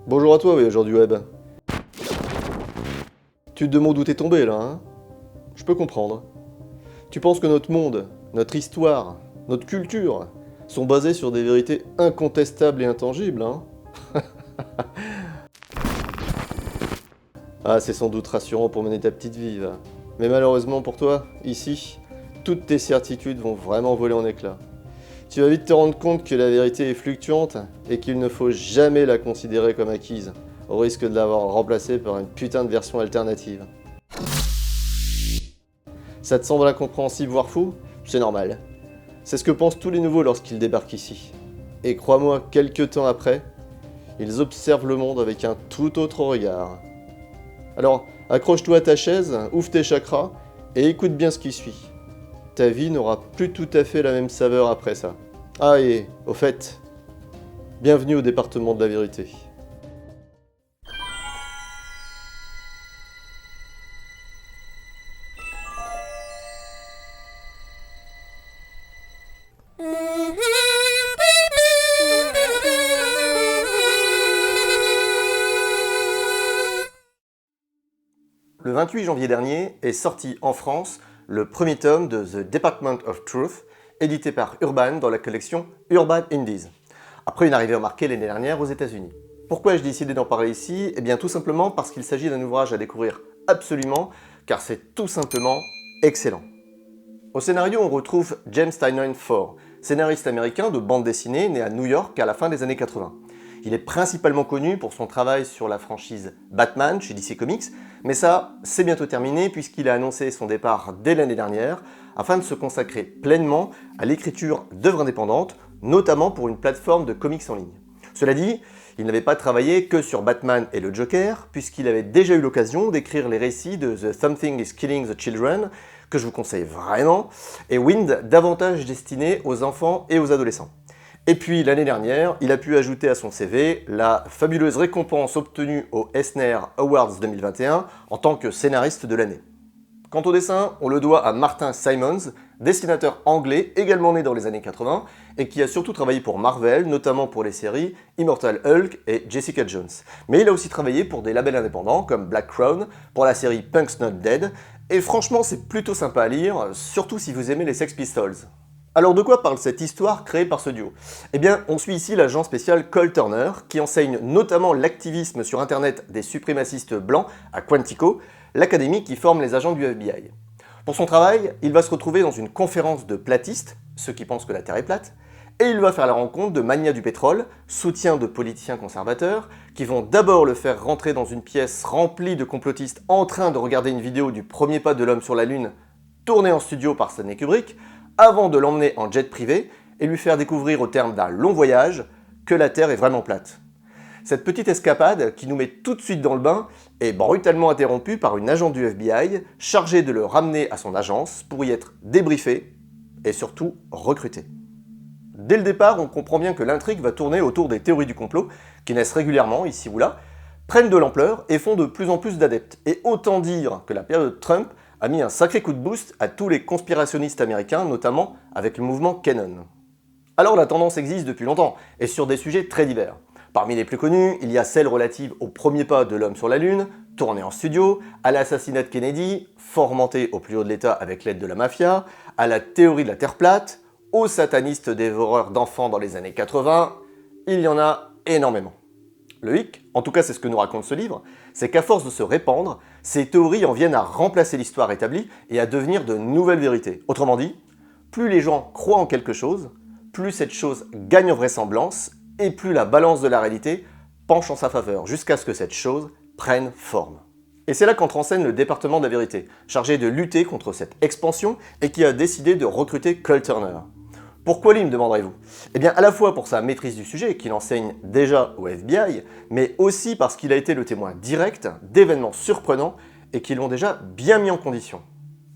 Bonjour à toi, voyageur du web. Tu te demandes où t'es tombé là, hein? Je peux comprendre. Tu penses que notre monde, notre histoire, notre culture sont basés sur des vérités incontestables et intangibles, hein? Ah, c'est sans doute rassurant pour mener ta petite vie, va. Mais malheureusement pour toi, ici, toutes tes certitudes vont vraiment voler en éclats. Tu vas vite te rendre compte que la vérité est fluctuante et qu'il ne faut jamais la considérer comme acquise, au risque de l'avoir remplacée par une putain de version alternative. Ça te semble incompréhensible voire fou? C'est normal. C'est ce que pensent tous les nouveaux lorsqu'ils débarquent ici. Et crois-moi, quelques temps après, ils observent le monde avec un tout autre regard. Alors, accroche-toi à ta chaise, ouvre tes chakras et écoute bien ce qui suit. Ta vie n'aura plus tout à fait la même saveur après ça. Ah et, au fait, bienvenue au département de la vérité. Le 28 janvier dernier est sorti en France le premier tome de The Department of Truth, édité par Urban dans la collection Urban Indies, après une arrivée remarquée l'année dernière aux États-Unis. Pourquoi ai-je décidé d'en parler ici? Eh bien tout simplement parce qu'il s'agit d'un ouvrage à découvrir absolument, car c'est tout simplement excellent. Au scénario, on retrouve James Tynion Ford, scénariste américain de bande dessinée né à New York à la fin des années 80. Il est principalement connu pour son travail sur la franchise Batman chez DC Comics, mais ça, c'est bientôt terminé puisqu'il a annoncé son départ dès l'année dernière afin de se consacrer pleinement à l'écriture d'œuvres indépendantes, notamment pour une plateforme de comics en ligne. Cela dit, il n'avait pas travaillé que sur Batman et le Joker, puisqu'il avait déjà eu l'occasion d'écrire les récits de The Something is Killing the Children, que je vous conseille vraiment, et Wind, davantage destiné aux enfants et aux adolescents. Et puis l'année dernière, il a pu ajouter à son CV la fabuleuse récompense obtenue aux Eisner Awards 2021 en tant que scénariste de l'année. Quant au dessin, on le doit à Martin Simons, dessinateur anglais également né dans les années 80 et qui a surtout travaillé pour Marvel, notamment pour les séries Immortal Hulk et Jessica Jones. Mais il a aussi travaillé pour des labels indépendants comme Black Crown, pour la série Punk's Not Dead, et franchement c'est plutôt sympa à lire, surtout si vous aimez les Sex Pistols. Alors de quoi parle cette histoire créée par ce duo? Eh bien, on suit ici l'agent spécial Cole Turner, qui enseigne notamment l'activisme sur internet des suprémacistes blancs à Quantico, l'académie qui forme les agents du FBI. Pour son travail, il va se retrouver dans une conférence de platistes, ceux qui pensent que la Terre est plate, et il va faire la rencontre de manias du pétrole, soutien de politiciens conservateurs, qui vont d'abord le faire rentrer dans une pièce remplie de complotistes en train de regarder une vidéo du premier pas de l'homme sur la Lune, tournée en studio par Stanley Kubrick, avant de l'emmener en jet privé et lui faire découvrir au terme d'un long voyage que la Terre est vraiment plate. Cette petite escapade, qui nous met tout de suite dans le bain, est brutalement interrompue par une agent du FBI chargée de le ramener à son agence pour y être débriefé et surtout recruté. Dès le départ, on comprend bien que l'intrigue va tourner autour des théories du complot, qui naissent régulièrement ici ou là, prennent de l'ampleur et font de plus en plus d'adeptes. Et autant dire que la période Trump a mis un sacré coup de boost à tous les conspirationnistes américains, notamment avec le mouvement QAnon. Alors la tendance existe depuis longtemps, et sur des sujets très divers. Parmi les plus connus, il y a celle relative au premier pas de l'homme sur la Lune, tourné en studio, à l'assassinat de Kennedy, fomenté au plus haut de l'État avec l'aide de la mafia, à la théorie de la Terre plate, aux satanistes dévoreurs d'enfants dans les années 80, il y en a énormément. Le hic, en tout cas c'est ce que nous raconte ce livre, c'est qu'à force de se répandre, ces théories en viennent à remplacer l'histoire établie et à devenir de nouvelles vérités. Autrement dit, plus les gens croient en quelque chose, plus cette chose gagne en vraisemblance et plus la balance de la réalité penche en sa faveur, jusqu'à ce que cette chose prenne forme. Et c'est là qu'entre en scène le département de la vérité, chargé de lutter contre cette expansion et qui a décidé de recruter Cole Turner. Pourquoi lui, me demanderez-vous? Eh bien, à la fois pour sa maîtrise du sujet, qu'il enseigne déjà au FBI, mais aussi parce qu'il a été le témoin direct d'événements surprenants et qui l'ont déjà bien mis en condition.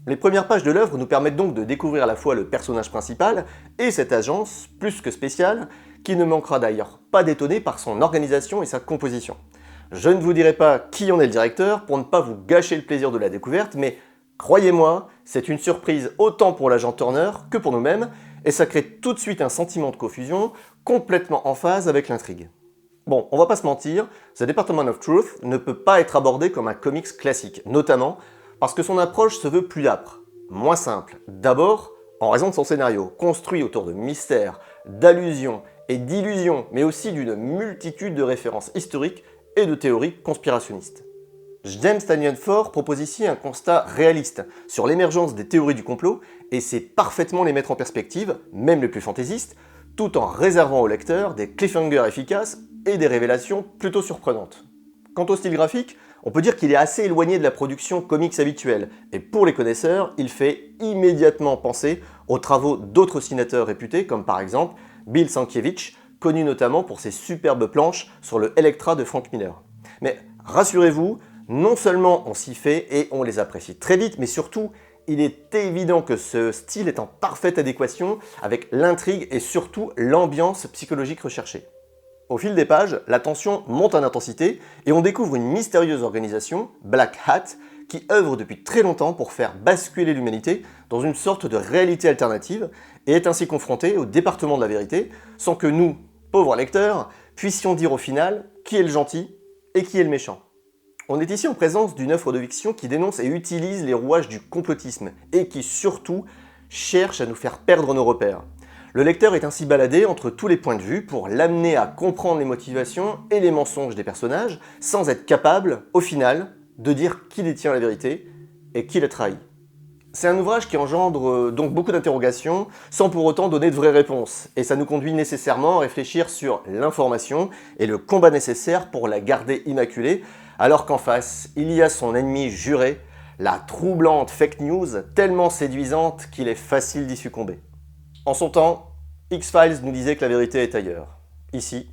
Les premières pages de l'œuvre nous permettent donc de découvrir à la fois le personnage principal et cette agence, plus que spéciale, qui ne manquera d'ailleurs pas d'étonner par son organisation et sa composition. Je ne vous dirai pas qui en est le directeur pour ne pas vous gâcher le plaisir de la découverte, mais croyez-moi, c'est une surprise autant pour l'agent Turner que pour nous-mêmes, et ça crée tout de suite un sentiment de confusion complètement en phase avec l'intrigue. Bon, on va pas se mentir, The Department of Truth ne peut pas être abordé comme un comics classique, notamment parce que son approche se veut plus âpre, moins simple. D'abord, en raison de son scénario, construit autour de mystères, d'allusions et d'illusions, mais aussi d'une multitude de références historiques et de théories conspirationnistes. James Tynion Ford propose ici un constat réaliste sur l'émergence des théories du complot et sait parfaitement les mettre en perspective, même les plus fantaisistes, tout en réservant au lecteur des cliffhangers efficaces et des révélations plutôt surprenantes. Quant au style graphique, on peut dire qu'il est assez éloigné de la production comics habituelle, et pour les connaisseurs, il fait immédiatement penser aux travaux d'autres dessinateurs réputés, comme par exemple Bill Sienkiewicz, connu notamment pour ses superbes planches sur le Elektra de Frank Miller. Mais rassurez-vous, non seulement on s'y fait et on les apprécie très vite, mais surtout, il est évident que ce style est en parfaite adéquation avec l'intrigue et surtout l'ambiance psychologique recherchée. Au fil des pages, la tension monte en intensité et on découvre une mystérieuse organisation, Black Hat, qui œuvre depuis très longtemps pour faire basculer l'humanité dans une sorte de réalité alternative et est ainsi confrontée au département de la vérité sans que nous, pauvres lecteurs, puissions dire au final qui est le gentil et qui est le méchant. On est ici en présence d'une œuvre de fiction qui dénonce et utilise les rouages du complotisme et qui surtout cherche à nous faire perdre nos repères. Le lecteur est ainsi baladé entre tous les points de vue pour l'amener à comprendre les motivations et les mensonges des personnages sans être capable, au final, de dire qui détient la vérité et qui la trahit. C'est un ouvrage qui engendre donc beaucoup d'interrogations sans pour autant donner de vraies réponses et ça nous conduit nécessairement à réfléchir sur l'information et le combat nécessaire pour la garder immaculée alors qu'en face, il y a son ennemi juré, la troublante fake news tellement séduisante qu'il est facile d'y succomber. En son temps, X-Files nous disait que la vérité est ailleurs. Ici,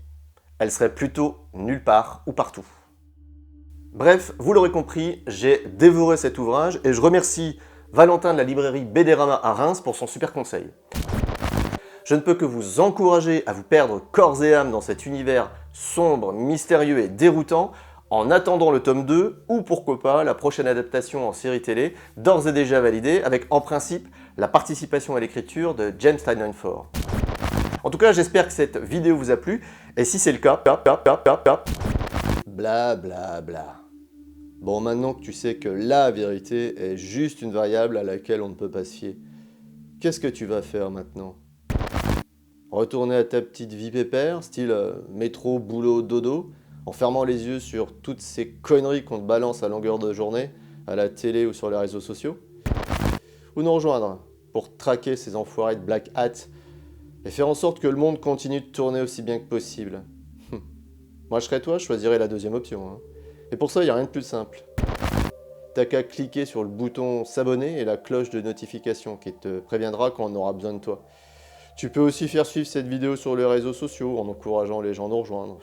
elle serait plutôt nulle part ou partout. Bref, vous l'aurez compris, j'ai dévoré cet ouvrage et je remercie Valentin de la librairie Bédérama à Reims pour son super conseil. Je ne peux que vous encourager à vous perdre corps et âme dans cet univers sombre, mystérieux et déroutant en attendant le tome 2 ou pourquoi pas la prochaine adaptation en série télé, d'ores et déjà validée, avec en principe la participation à l'écriture de James Tynion Ford. En tout cas, j'espère que cette vidéo vous a plu, et si c'est le cas, bla bla bla. Bon, maintenant que tu sais que la vérité est juste une variable à laquelle on ne peut pas se fier, qu'est-ce que tu vas faire maintenant? Retourner à ta petite vie pépère, style métro, boulot, dodo, en fermant les yeux sur toutes ces conneries qu'on te balance à longueur de journée, à la télé ou sur les réseaux sociaux? Ou nous rejoindre pour traquer ces enfoirés de Black Hat et faire en sorte que le monde continue de tourner aussi bien que possible? Moi je serais toi, je choisirais la deuxième option. Hein. Et pour ça, il n'y a rien de plus simple. T'as qu'à cliquer sur le bouton s'abonner et la cloche de notification qui te préviendra quand on aura besoin de toi. Tu peux aussi faire suivre cette vidéo sur les réseaux sociaux en encourageant les gens à nous rejoindre.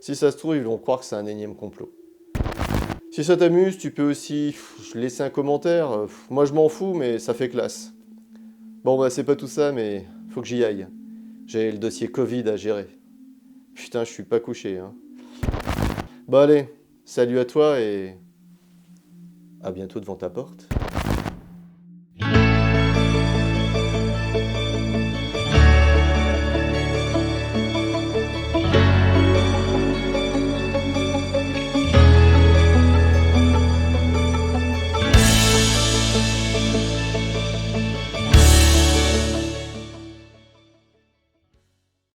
Si ça se trouve, ils vont croire que c'est un énième complot. Si ça t'amuse, tu peux aussi laisser un commentaire. Moi, je m'en fous, mais ça fait classe. Bon, bah, c'est pas tout ça, mais faut que j'y aille. J'ai le dossier Covid à gérer. Putain, je suis pas couché, hein. Bah allez, salut à toi et à bientôt devant ta porte.